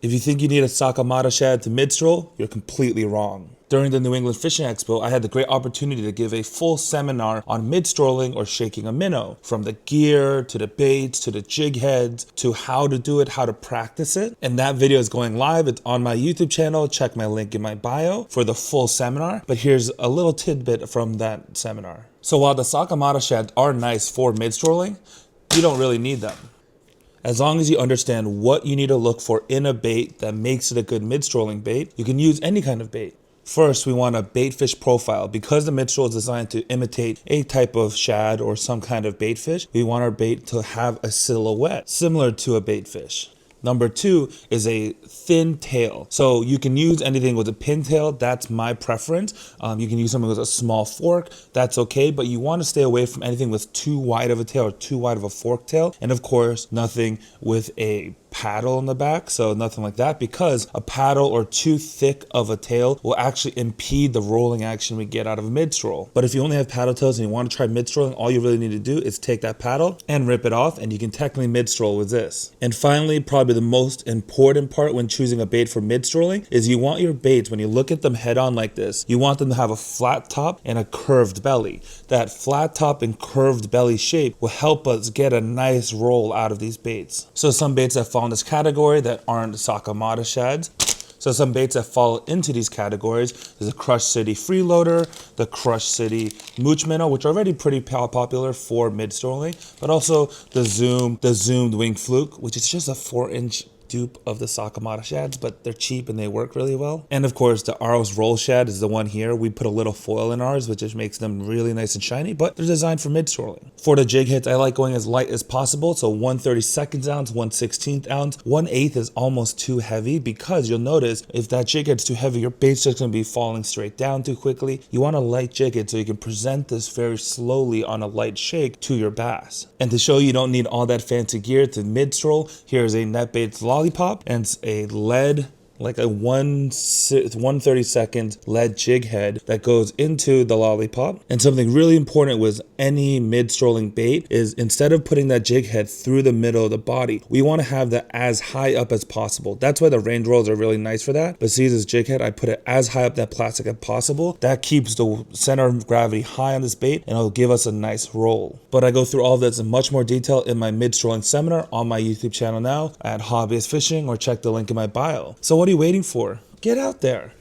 If you think you need a Sakamata shad to midstroll, you're completely wrong. During the New England Fishing Expo, I had the great opportunity to give a full seminar on midstrolling or shaking a minnow, from the gear to the baits to the jig heads to how to do it, how to practice it. And that video is going live. It's on my YouTube channel. Check my link in my bio for the full seminar. But here's a little tidbit from that seminar. So while the Sakamata shads are nice for midstrolling, you don't really need them. As long as you understand what you need to look for in a bait that makes it a good midstrolling bait, you can use any kind of bait. First, we want a bait fish profile. Because the midstroll is designed to imitate a type of shad or some kind of bait fish, we want our bait to have a silhouette similar to a bait fish. Number 2 is a thin tail. So you can use anything with a pintail. That's my preference. You can use something with a small fork. That's okay, but you want to stay away from anything with too wide of a tail or too wide of a fork tail. And of course, nothing with a paddle in the back, so nothing like that, because a paddle or too thick of a tail will actually impede the rolling action we get out of a midstroll. But if you only have paddle tails and you want to try midstrolling, all you really need to do is take that paddle and rip it off, and you can technically midstroll with this. And finally, probably the most important part when choosing a bait for midstrolling is you want your baits, when you look at them head on like this, you want them to have a flat top and a curved belly. That flat top and curved belly shape will help us get a nice roll out of these baits. So some baits that fall in this category that aren't Sakamata shads. So some baits that fall into these categories is the Crush City Freeloader, the Crush City Mooch Minnow, which are already pretty popular for midstrolling, but also the zoomed wing fluke, which is just a 4-inch dupe of the Sakamata shads, but they're cheap and they work really well. And of course, the Aros Roll shad is the one here. We put a little foil in ours, which just makes them really nice and shiny, but they're designed for midstrolling. For the jig heads, I like going as light as possible. So 1/32 ounce, 1/16 ounce, 1/8 is almost too heavy, because you'll notice if that jig head's too heavy, your bait's just gonna be falling straight down too quickly. You want a light jig head so you can present this very slowly on a light shake to your bass. And to show you don't need all that fancy gear to midstroll, here's a NetBaits lollipop, and it's a lead, like a 1/32 lead jig head that goes into the lollipop. And something really important with any mid-strolling bait is, instead of putting that jig head through the middle of the body, we want to have that as high up as possible. That's why the range rolls are really nice for that. But see this jig head, I put it as high up that plastic as possible. That keeps the center of gravity high on this bait, and it'll give us a nice roll. But I go through all this in much more detail in my mid-strolling seminar on my YouTube channel now at Hobbyist Fishing, or check the link in my bio. So what are you waiting for? Get out there.